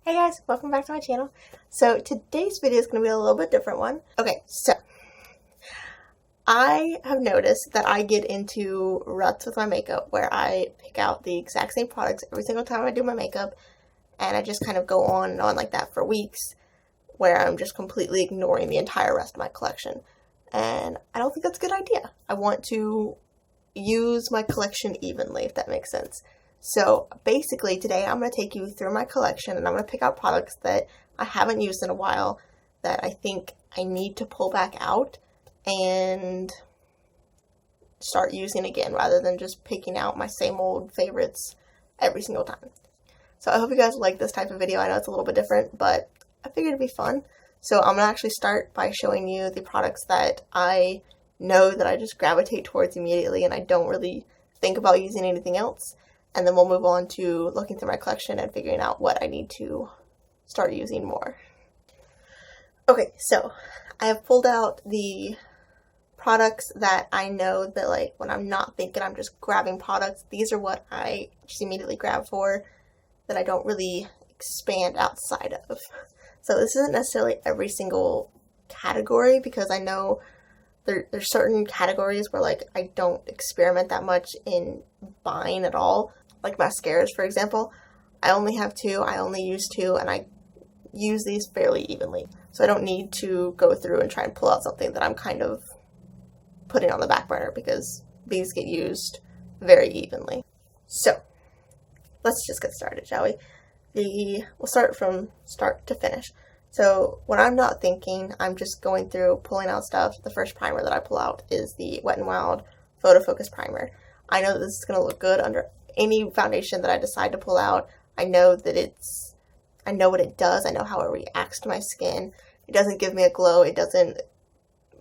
Hey guys, welcome back to my channel. So today's video is going to be a little bit different one. Okay, so I have noticed that I get into ruts with my makeup where I pick out the exact same products every single time I do my makeup, and I just kind of go on and on like that for weeks where I'm just completely ignoring the entire rest of my collection. And I don't think that's a good idea. I want to use my collection evenly, if that makes sense. So basically today I'm going to take you through my collection and I'm going to pick out products that I haven't used in a while that I think I need to pull back out and start using again rather than just picking out my same old favorites every single time. So I hope you guys like this type of video. I know it's a little bit different, but I figured it'd be fun. So I'm going to actually start by showing you the products that I know that I just gravitate towards immediately and I don't really think about using anything else. And then we'll move on to looking through my collection and figuring out what I need to start using more. Okay, so I have pulled out the products that I know that, like, when I'm not thinking, I'm just grabbing products. These are what I just immediately grab for that I don't really expand outside of. So this isn't necessarily every single category because I know there's certain categories where, like, I don't experiment that much in buying at all. Like mascaras, for example, I only have two, I only use two, and I use these fairly evenly. So I don't need to go through and try and pull out something that I'm kind of putting on the back burner because these get used very evenly. So let's just get started, shall we? We'll start from start to finish. So when I'm not thinking, I'm just going through pulling out stuff. The first primer that I pull out is the Wet n Wild Photo Focus Primer. I know that this is going to look good under any foundation that I decide to pull out. I know what it does. I know how it reacts to my skin. It doesn't give me a glow. It doesn't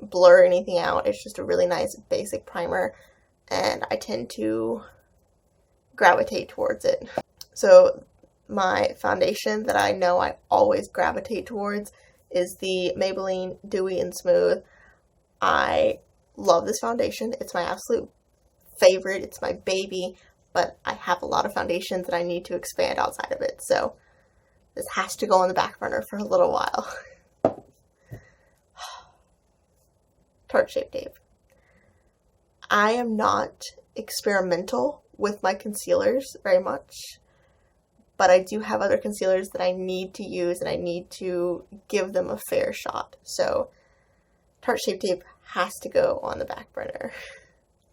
blur anything out. It's just a really nice basic primer, and I tend to gravitate towards it. So my foundation that I know I always gravitate towards is the Maybelline Dewy and Smooth. I love this foundation. It's my absolute favorite. It's my baby. But I have a lot of foundations that I need to expand outside of it, so this has to go on the back burner for a little while. Tarte Shape Tape. I am not experimental with my concealers very much, but I do have other concealers that I need to use and I need to give them a fair shot. So Tarte Shape Tape has to go on the back burner.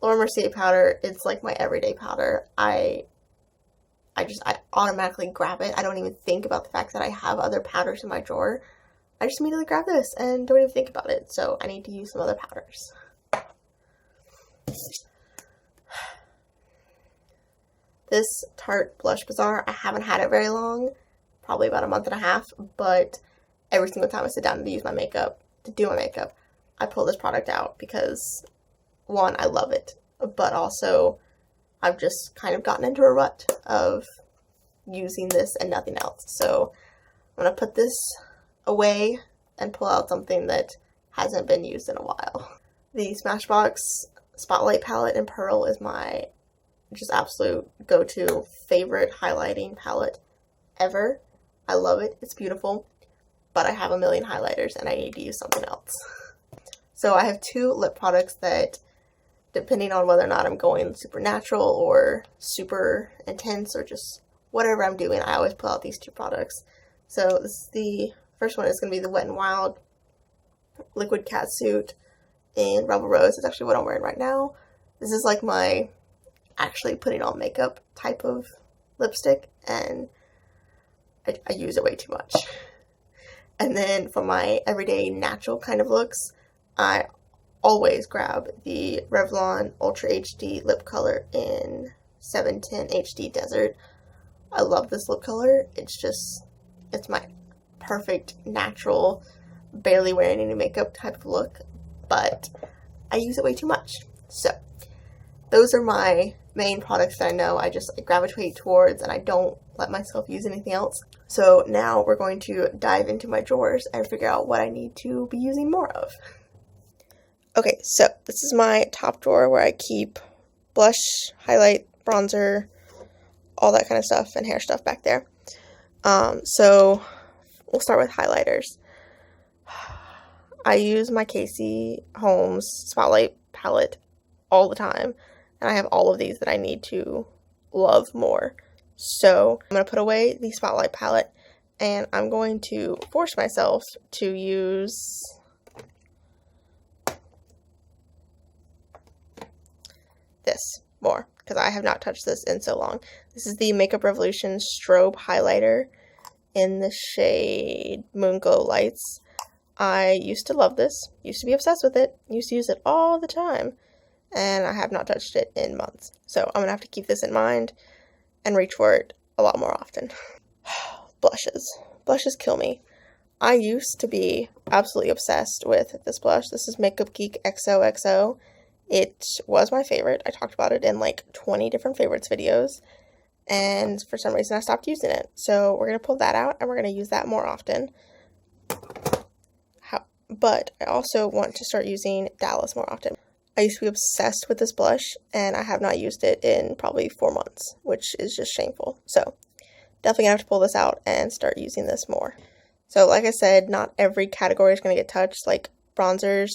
Laura Mercier powder, it's like my everyday powder. I automatically grab it. I don't even think about the fact that I have other powders in my drawer. I just immediately grab this and don't even think about it. So I need to use some other powders. This Tarte Blush Bazaar, I haven't had it very long, probably about a month and a half, but every single time I sit down to use my makeup, to do my makeup, I pull this product out because, one, I love it, but also I've just kind of gotten into a rut of using this and nothing else. So I'm going to put this away and pull out something that hasn't been used in a while. The Smashbox Spotlight palette in Pearl is my just absolute go-to favorite highlighting palette ever. I love it. It's beautiful, but I have a million highlighters and I need to use something else. So I have two lip products that, depending on whether or not I'm going super natural or super intense or just whatever I'm doing, I always pull out these two products. So the first one is going to be the Wet n Wild Liquid Catsuit in Rebel Rose. It's actually what I'm wearing right now. This is like my actually putting on makeup type of lipstick, and I use it way too much. And then for my everyday natural kind of looks, I always grab the Revlon Ultra HD lip color in 710 HD Desert. I love this lip color. It's my perfect natural, barely wearing any makeup type of look, but I use it way too much. So those are my main products that I know I just gravitate towards and I don't let myself use anything else. So now we're going to dive into my drawers and figure out what I need to be using more of. Okay, so this is my top drawer where I keep blush, highlight, bronzer, all that kind of stuff, and hair stuff back there. So we'll start with highlighters. I use my Casey Holmes Spotlight palette all the time, and I have all of these that I need to love more. So I'm going to put away the Spotlight palette, and I'm going to force myself to use this more, because I have not touched this in so long. This is the Makeup Revolution Strobe Highlighter in the shade Moon Glow Lights. I used to love this, used to be obsessed with it, used to use it all the time, and I have not touched it in months. So I'm going to have to keep this in mind and reach for it a lot more often. Blushes. Blushes kill me. I used to be absolutely obsessed with this blush. This is Makeup Geek XOXO. It was my favorite. I talked about it in like 20 different favorites videos, and for some reason I stopped using it. So we're going to pull that out, and we're going to use that more often. But I also want to start using Dallas more often. I used to be obsessed with this blush, and I have not used it in probably 4 months, which is just shameful. So definitely gonna have to pull this out and start using this more. So like I said, not every category is going to get touched. Like bronzers,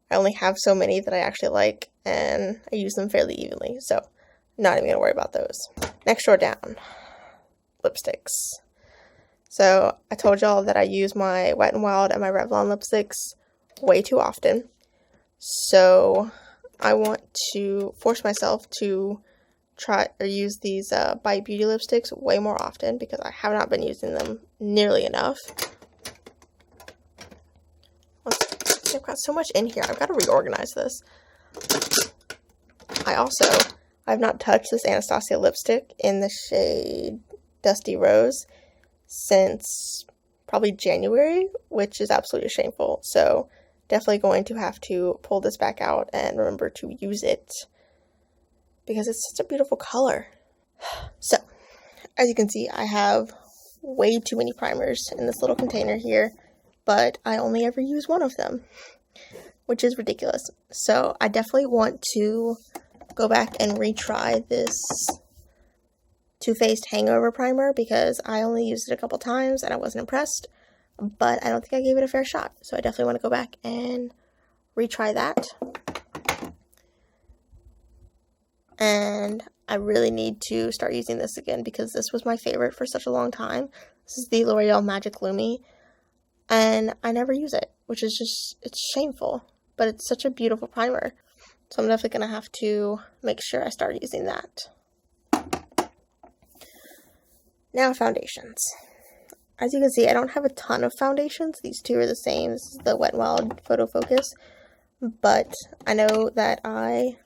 I only have so many that I actually like, and I use them fairly evenly. So not even going to worry about those. Next row down, lipsticks. So I told y'all that I use my Wet n Wild and my Revlon lipsticks way too often. So I want to force myself to try or use these Bite Beauty lipsticks way more often, because I have not been using them nearly enough. I've got so much in here. I've got to reorganize this. I have not touched this Anastasia lipstick in the shade Dusty Rose since probably January, which is absolutely shameful. So definitely going to have to pull this back out and remember to use it, because it's such a beautiful color. So as you can see, I have way too many primers in this little container here, but I only ever use one of them, which is ridiculous. So I definitely want to go back and retry this Too Faced Hangover Primer, because I only used it a couple times and I wasn't impressed, but I don't think I gave it a fair shot. So I definitely want to go back and retry that. And I really need to start using this again, because this was my favorite for such a long time. This is the L'Oreal Magic Lumi, and I never use it, which is just, it's shameful, but it's such a beautiful primer. So I'm definitely going to have to make sure I start using that. Now foundations. As you can see, I don't have a ton of foundations. These two are the same. This is the Wet n Wild Photo Focus, but I know that I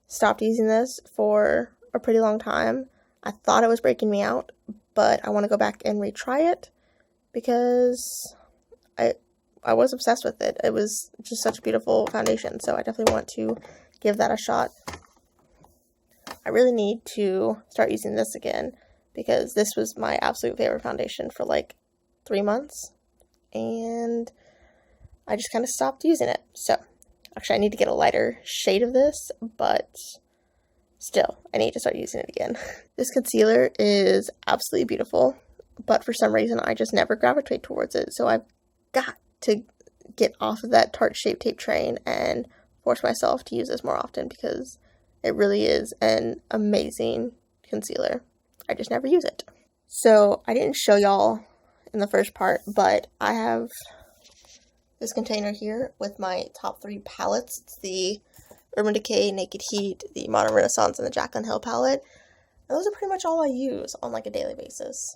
stopped using this for a pretty long time. I thought it was breaking me out, but I want to go back and retry it, because I was obsessed with it. It was just such a beautiful foundation, so I definitely want to give that a shot. I really need to start using this again, because this was my absolute favorite foundation for like 3 months, and I just kind of stopped using it. So actually I need to get a lighter shade of this, but still, I need to start using it again. This concealer is absolutely beautiful, but for some reason I just never gravitate towards it. So I've got to get off of that Tarte Shape Tape train and force myself to use this more often, because it really is an amazing concealer. I just never use it. So I didn't show y'all in the first part, but I have this container here with my top 3 palettes. It's the Urban Decay Naked Heat, the Modern Renaissance, and the Jaclyn Hill palette. And those are pretty much all I use on like a daily basis.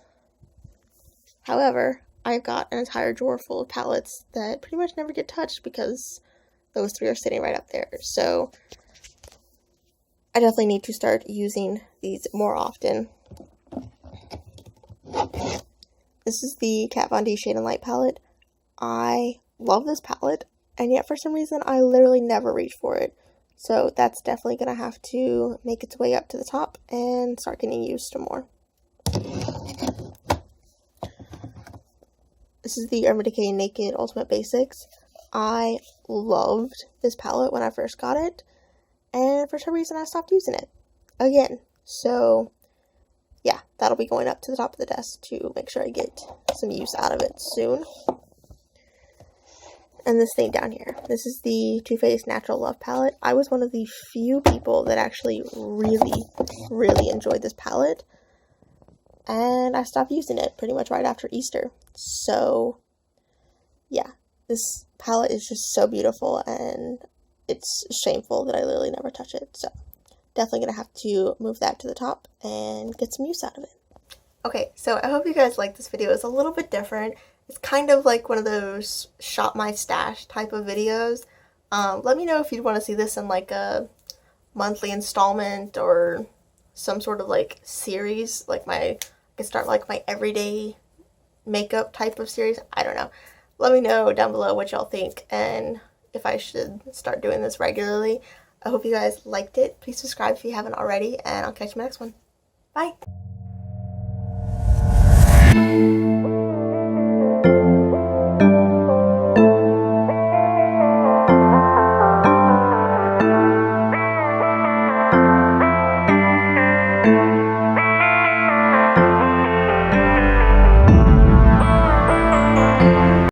However, I've got an entire drawer full of palettes that pretty much never get touched, because those 3 are sitting right up there. So I definitely need to start using these more often. This is the Kat Von D Shade and Light palette. I love this palette, and yet for some reason I literally never reach for it. So that's definitely going to have to make its way up to the top and start getting used to more. This is the Urban Decay Naked Ultimate Basics. I loved this palette when I first got it, and for some reason I stopped using it again. So yeah, that'll be going up to the top of the desk to make sure I get some use out of it soon. And this thing down here, this is the Too Faced Natural Love palette. I was one of the few people that actually really enjoyed this palette, and I stopped using it pretty much right after Easter. So yeah, this palette is just so beautiful, and it's shameful that I literally never touch it. So definitely gonna have to move that to the top and get some use out of it. Okay, so I hope you guys like this video. It's a little bit different. It's kind of like one of those shop my stash type of videos. Let me know if you'd want to see this in like a monthly installment or some sort of like series, like I could start like my everyday makeup type of series. I don't know. Let me know down below what y'all think and if I should start doing this regularly. I hope you guys liked it. Please subscribe if you haven't already, and I'll catch you in the next one. Bye!